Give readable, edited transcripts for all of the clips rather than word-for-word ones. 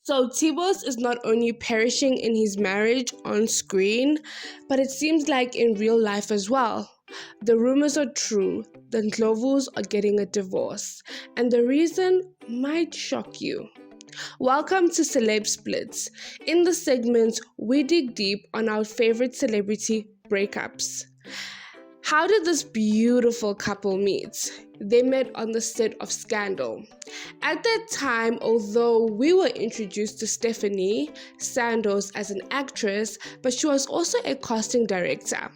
So Tibos is not only perishing in his marriage on screen, but it seems like in real life as well. The rumors are true. The Ndlovus are getting a divorce, and the reason might shock you. Welcome to Celeb Splits. In the segment, we dig deep on our favorite celebrity breakups. How did this beautiful couple meet? They met on the set of Scandal. At that time, although we were introduced to Stephanie Sandoz as an actress, but she was also a casting director.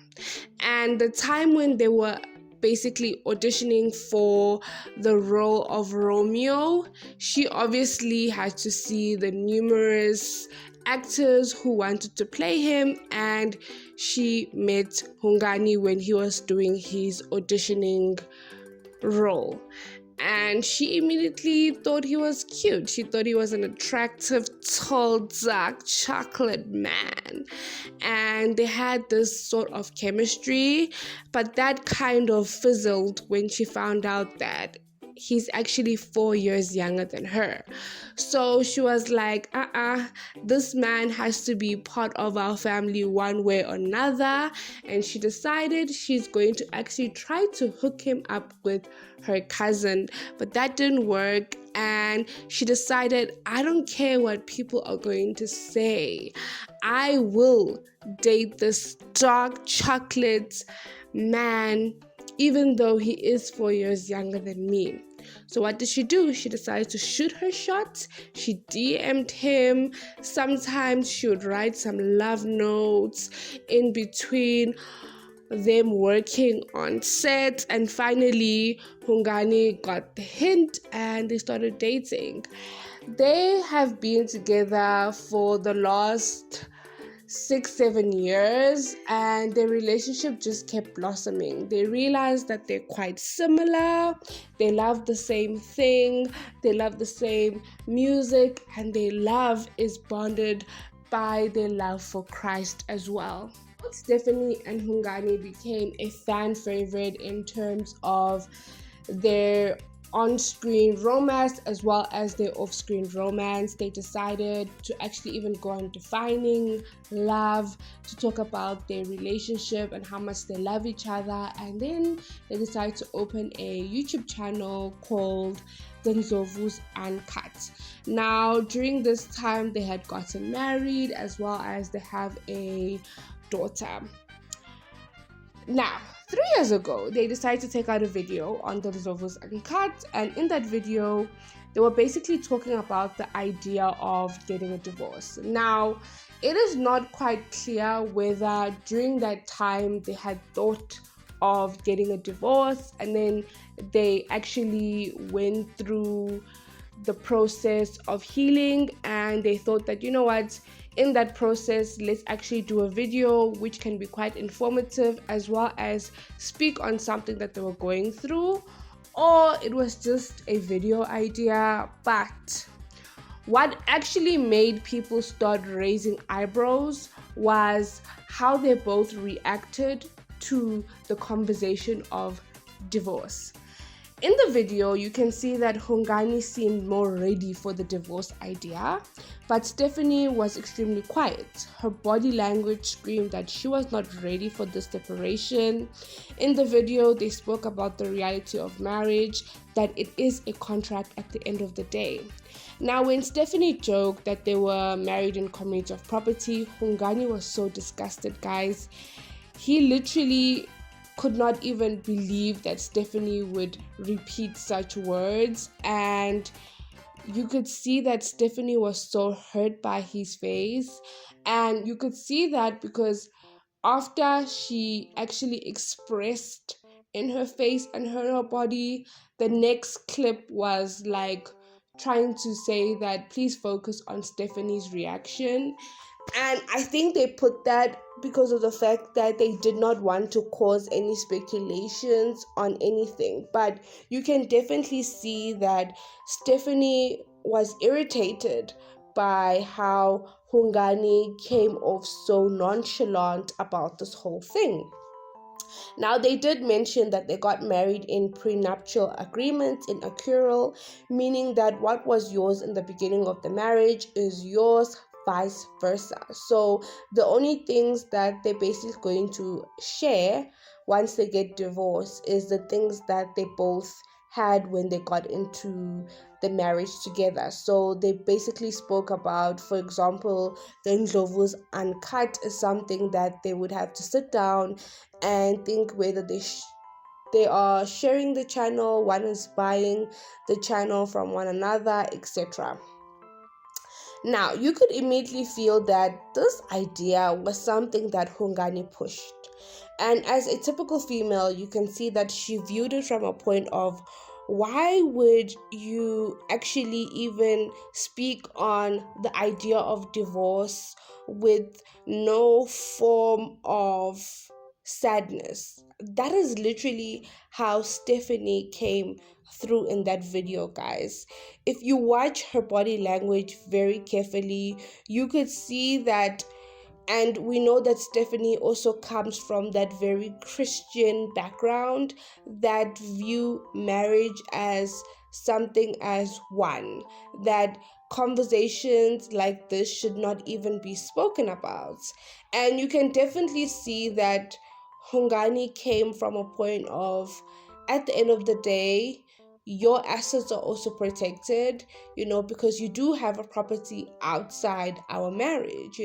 And the time when they were basically auditioning for the role of Romeo, she obviously had to see the numerous actors who wanted to play him, and she met Hungani when he was doing his auditioning role. And she immediately thought he was cute. She thought he was an attractive, tall, dark chocolate man. And they had this sort of chemistry, but that kind of fizzled when she found out that he's actually 4 years younger than her. So she was like, this man has to be part of our family one way or another. And she decided she's going to actually try to hook him up with her cousin, but that didn't work. And she decided, I don't care what people are going to say. I will date this dark chocolate man, even though he is 4 years younger than me. So what did she do? She decided to shoot her shot. She DM'd him. Sometimes she would write some love notes in between them working on set, and finally Hungani got the hint and they started dating. They have been together for the last 6-7 years, and their relationship just kept blossoming. They realized that they're quite similar, they love the same thing, they love the same music, and their love is bonded by their love for Christ as well. Stephanie and Hungani became a fan favorite in terms of their on-screen romance as well as their off-screen romance. They decided to actually even go on defining love, to talk about their relationship and how much they love each other. And then they decided to open a YouTube channel called The Ndlovus Uncut. Now, during this time, they had gotten married as well as they have a daughter. Now, 3 years ago, they decided to take out a video on the Ndlovus Uncut, and in that video, they were basically talking about the idea of getting a divorce. Now, it is not quite clear whether during that time they had thought of getting a divorce, and then they actually went through the process of healing, and they thought that, you know what, in that process, let's actually do a video which can be quite informative as well as speak on something that they were going through, or it was just a video idea. But what actually made people start raising eyebrows was how they both reacted to the conversation of divorce. In the video, you can see that Hungani seemed more ready for the divorce idea, but Stephanie was extremely quiet. Her body language screamed that she was not ready for this separation. In the video, they spoke about the reality of marriage, that it is a contract at the end of the day. Now, when Stephanie joked that they were married in community of property, Hungani was so disgusted, guys. He literally could not even believe that Stephanie would repeat such words, and you could see that Stephanie was so hurt by his face. And you could see that because after she actually expressed in her face and her body, the next clip was like trying to say that please focus on Stephanie's reaction. And I think they put that because of the fact that they did not want to cause any speculations on anything. But you can definitely see that Stephanie was irritated by how Hungani came off so nonchalant about this whole thing. Now, they did mention that they got married in prenuptial agreements in accrual, meaning that what was yours in the beginning of the marriage is yours, vice versa. So, the only things that they're basically going to share once they get divorced is the things that they both had when they got into the marriage together. So they basically spoke about, for example, the Ndlovu's uncut is something that they would have to sit down and think whether they are sharing the channel, one is buying the channel from one another, etc. Now, you could immediately feel that this idea was something that Hungani pushed. And as a typical female, you can see that she viewed it from a point of, why would you actually even speak on the idea of divorce with no form of sadness? That is literally how Stephanie came through in that video, guys. If you watch her body language very carefully, you could see that. And we know that Stephanie also comes from that very Christian background that view marriage as something as one, that conversations like this should not even be spoken about. And you can definitely see that Hungani came from a point of, at the end of the day, your assets are also protected, because you do have a property outside our marriage,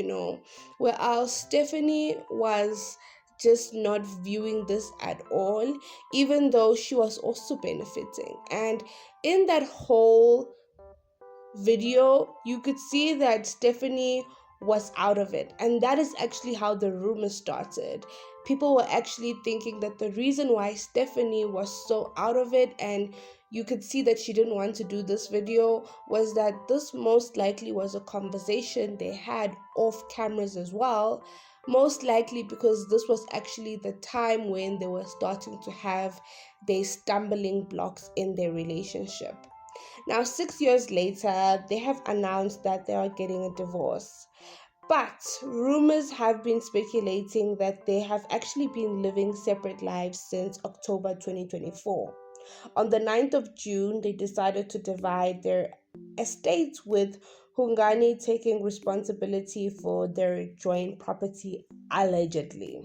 whereas Stephanie was just not viewing this at all, even though she was also benefiting. And in that whole video, you could see that Stephanie was out of it. And that is actually how the rumor started. People were actually thinking that the reason why Stephanie was so out of it, and you could see that she didn't want to do this video, was that this most likely was a conversation they had off cameras as well. Most likely because this was actually the time when they were starting to have their stumbling blocks in their relationship. Now, 6 years later, they have announced that they are getting a divorce. But rumors have been speculating that they have actually been living separate lives since October 2024. On the 9th of June, they decided to divide their estates, with Hungani taking responsibility for their joint property, allegedly.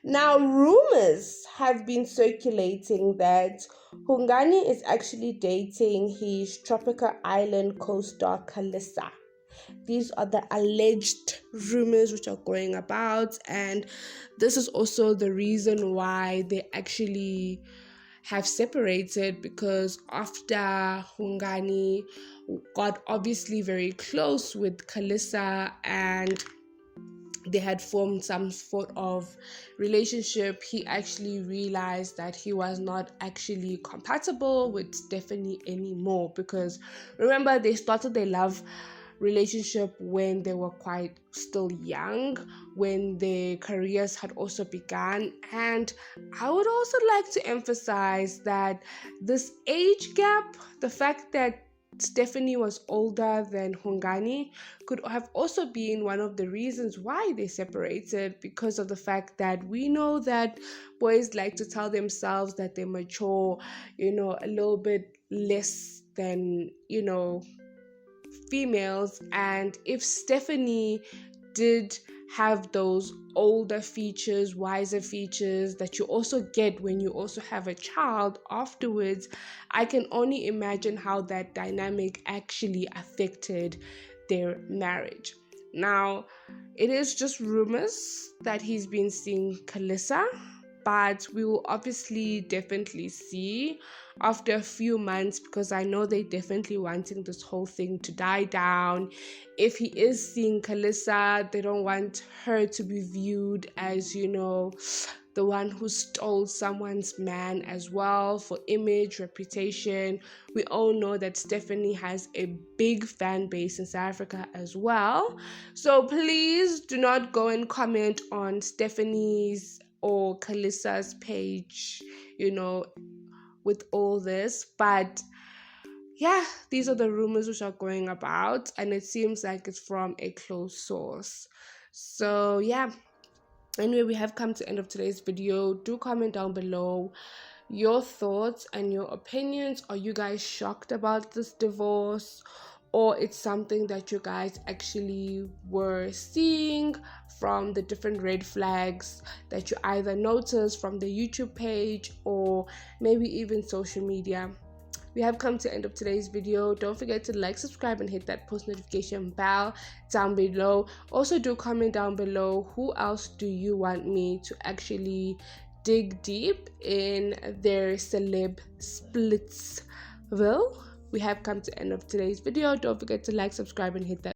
Now, rumors have been circulating that Hungani is actually dating his tropical island co-star Kalissa. These are the alleged rumors which are going about, and this is also the reason why they actually have separated, because after Hungani got obviously very close with Kalissa and they had formed some sort of relationship, he actually realized that he was not actually compatible with Stephanie anymore. Because remember, they started their love relationship when they were quite still young, when their careers had also begun. And I would also like to emphasize that this age gap, the fact that Stephanie was older than Hungani, could have also been one of the reasons why they separated, because of the fact that we know that boys like to tell themselves that they mature, a little bit less than, females. And if Stephanie did have those older features, wiser features that you also get when you also have a child afterwards, I can only imagine how that dynamic actually affected their marriage. Now, it is just rumors that he's been seeing Kalissa, but we will obviously definitely see after a few months, because I know they're definitely wanting this whole thing to die down. If he is seeing Kalissa, they don't want her to be viewed as, the one who stole someone's man as well, for image, reputation. We all know that Stephanie has a big fan base in South Africa as well. So please do not go and comment on Stephanie's or Kalissa's page, with all this. But yeah, these are the rumors which are going about, and it seems like it's from a close source. So yeah, Anyway, we have come to the end of today's video. Do comment down below your thoughts and your opinions. Are you guys shocked about this divorce, or it's something that you guys actually were seeing from the different red flags that you either noticed from the YouTube page or maybe even social media? We have come to the end of today's video. Don't forget to like, subscribe, and hit that post notification bell down below. Also, do comment down below who else do you want me to actually dig deep in their celeb splits. Well, we have come to the end of today's video. Don't forget to like, subscribe, and hit that